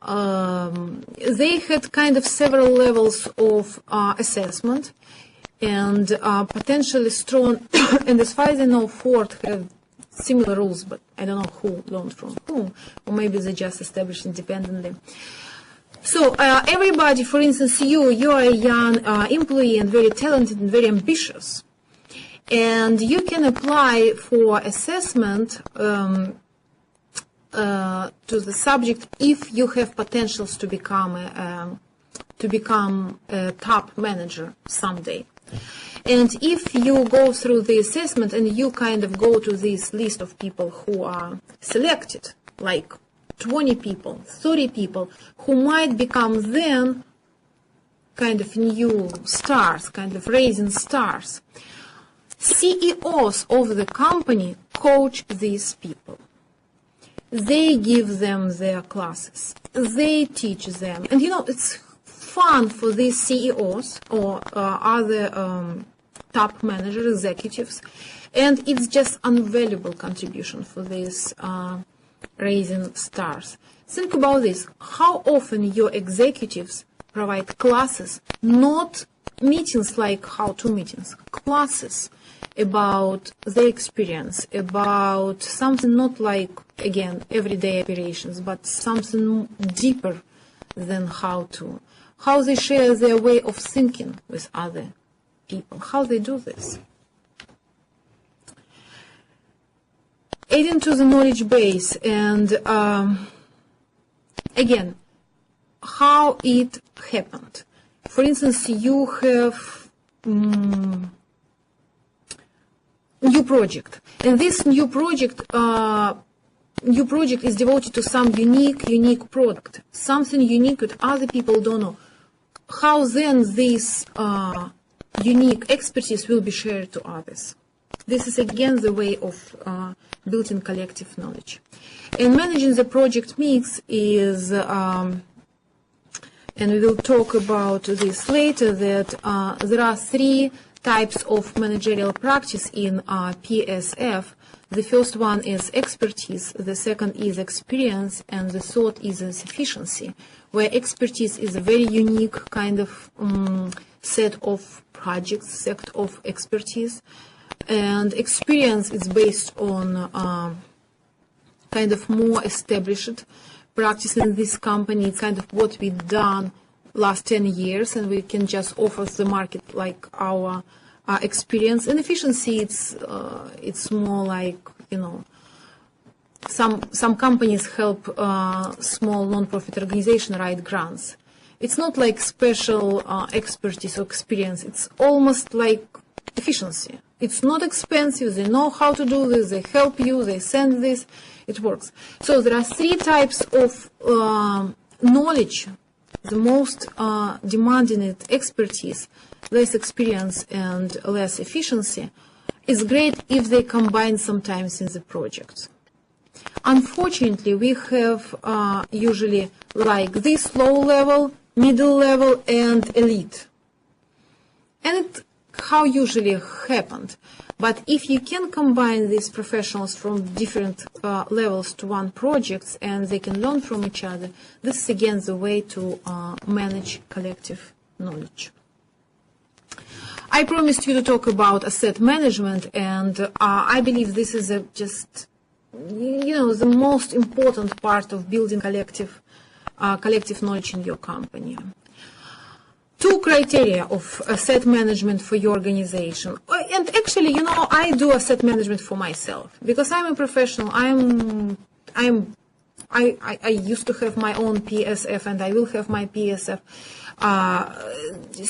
they had kind of several levels of assessment, and potentially strong, and as far as I know, Ford have similar rules, but I don't know who learned from whom, or maybe they just established independently. So everybody, for instance, you are a young employee and very talented and very ambitious, and you can apply for assessment to the subject if you have potentials to become a top manager someday. And if you go through the assessment and you kind of go to this list of people who are selected, like 20 people, 30 people, who might become then kind of new stars, kind of rising stars, CEOs of the company coach these people. They give them their classes. They teach them. And it's fun for these CEOs or other top manager executives, and it's just invaluable contribution for these rising stars. Think about this: how often your executives provide classes, not meetings like how-to meetings, classes about their experience, about something not like, again, everyday operations, but something deeper than how-to. How they share their way of thinking with other people, how they do this. Adding to the knowledge base, and again, how it happened. For instance, you have new project, and this new project is devoted to some unique product, something unique that other people don't know. How then this unique expertise will be shared to others? This is again the way of building collective knowledge. And managing the project mix is, and we will talk about this later, that there are three types of managerial practice in PSF. The first one is expertise, the second is experience, and the third is efficiency, where expertise is a very unique kind of set of projects, set of expertise, and experience is based on kind of more established practice in this company. It's kind of what we've done last 10 years, and we can just offer the market like our experience. And efficiency, it's more like, some companies help small non-profit organizations write grants. It's not like special expertise or experience. It's almost like efficiency. It's not expensive. They know how to do this. They help you. They send this. It works. So there are three types of knowledge. The most demanding is expertise, less experience, and less efficiency. It's great if they combine sometimes in the project. Unfortunately, we have usually like this low level, middle level, and elite. And how usually happened. But if you can combine these professionals from different levels to one project and they can learn from each other, this is again the way to manage collective knowledge. I promised you to talk about asset management, and I believe this is just the most important part of building collective knowledge in your company. Two criteria of asset management for your organization. And actually, I do asset management for myself because I'm a professional. I used to have my own PSF, and I will have my PSF.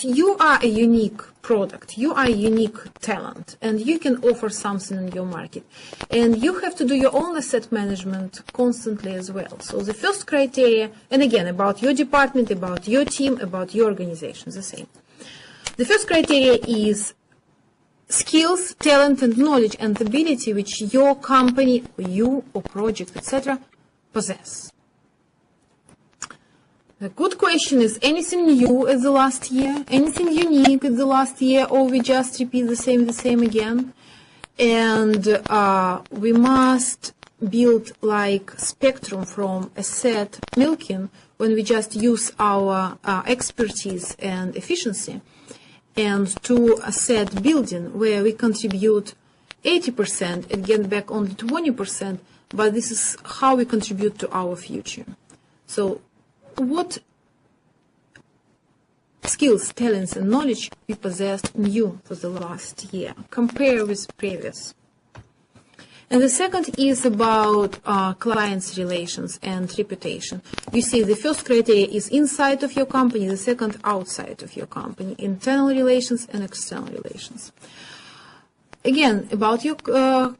You are a unique product. You are a unique talent, and you can offer something in your market. And you have to do your own asset management constantly as well. So the first criteria, and again, about your department, about your team, about your organization, the same. The first criteria is skills, talent, and knowledge and ability which your company, or you, or project, etc., possess. The good question is, anything new at the last year? Anything unique at the last year, or we just repeat the same again? And we must build like spectrum from asset milking when we just use our expertise and efficiency, and to asset building where we contribute 80% and get back only 20%, but this is how we contribute to our future. So what skills, talents, and knowledge we possessed new for the last year, compare with previous. And the second is about clients' relations and reputation. You see, the first criteria is inside of your company, the second outside of your company, internal relations and external relations. Again, about your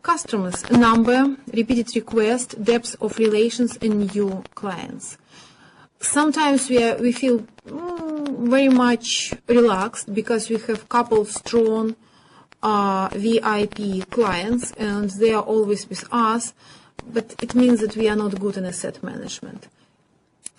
customers, number, repeated request, depth of relations, and new clients. Sometimes we feel very much relaxed because we have couple strong VIP clients and they are always with us, but it means that we are not good in asset management.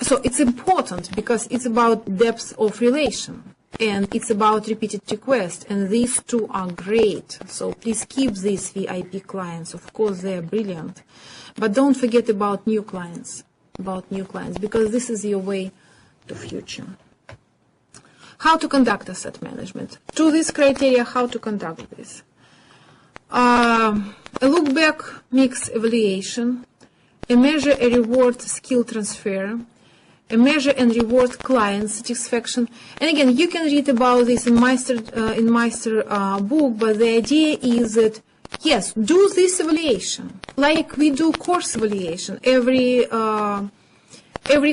So it's important because it's about depth of relation and it's about repeated request, and these two are great. So please keep these VIP clients. Of course, they are brilliant, but don't forget about new clients. Because this is your way to future. How to conduct asset management? To this criteria, how to conduct this? A look back mix evaluation, a measure a reward skill transfer, a measure and reward client satisfaction. And again, you can read about this in Meister book, but the idea is that yes, do this evaluation like we do course evaluation. Every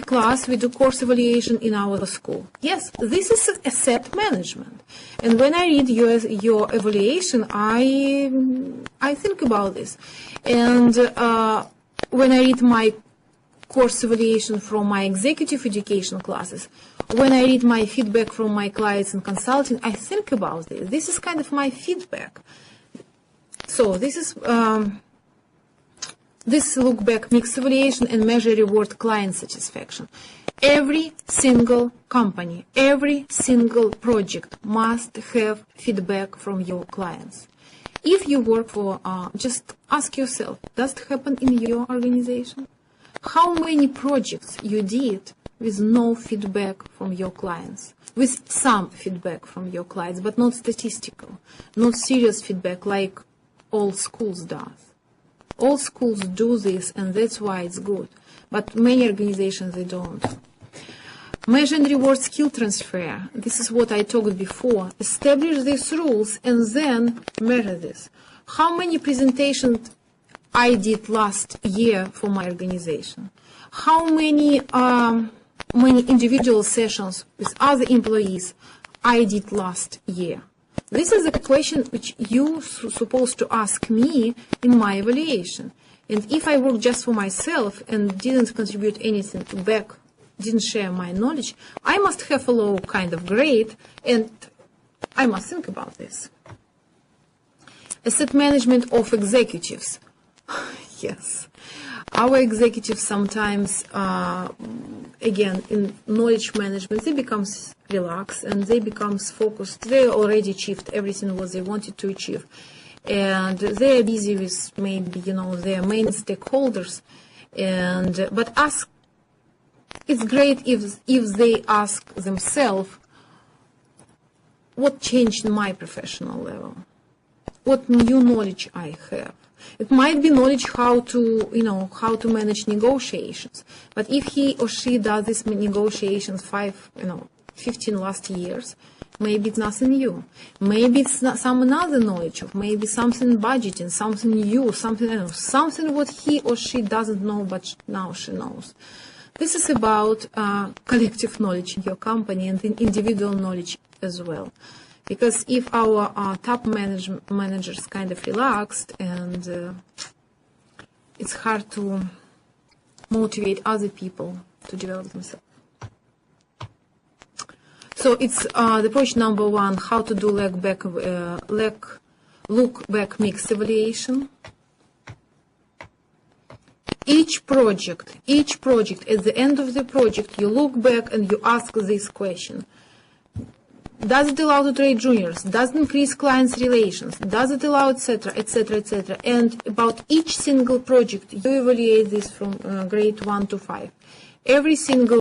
class we do course evaluation in our school. Yes, this is asset management. And when I read your evaluation, I think about this. And when I read my course evaluation from my executive education classes, when I read my feedback from my clients in consulting, I think about this. This is kind of my feedback. So this is this look back mix evaluation and measure reward client satisfaction. Every single company, every single project must have feedback from your clients. If you work for, just ask yourself, does it happen in your organization? How many projects you did with no feedback from your clients? With some feedback from your clients, but not statistical, not serious feedback like all schools does. All schools do this, and that's why it's good. But many organizations, they don't. Measure and reward skill transfer. This is what I talked before. Establish these rules and then measure this. How many presentations I did last year for my organization? How many individual sessions with other employees I did last year? This is a question which you're supposed to ask me in my evaluation. And if I work just for myself and didn't contribute anything back, didn't share my knowledge, I must have a low kind of grade, and I must think about this. Asset management of executives. Yes. Our executives sometimes, again, in knowledge management, they become relaxed and they become focused. They already achieved everything what they wanted to achieve. And they are busy with maybe, their main stakeholders. But it's great if they ask themselves, what changed in my professional level? What new knowledge I have? It might be knowledge how to manage negotiations. But if he or she does these negotiations 15 last years, maybe it's nothing new. Maybe it's not some another knowledge of maybe something budgeting, something new, something what he or she doesn't know, but now she knows. This is about collective knowledge in your company and individual knowledge as well. Because if our top managers kind of relaxed, and it's hard to motivate other people to develop themselves. So it's the approach number one, how to do look back mix evaluation. Each project, at the end of the project, you look back and you ask this question. Does it allow to trade juniors? Does it increase clients' relations? Does it allow, etc., etc., etc.? And about each single project, you evaluate this from grade 1 to 5. Every single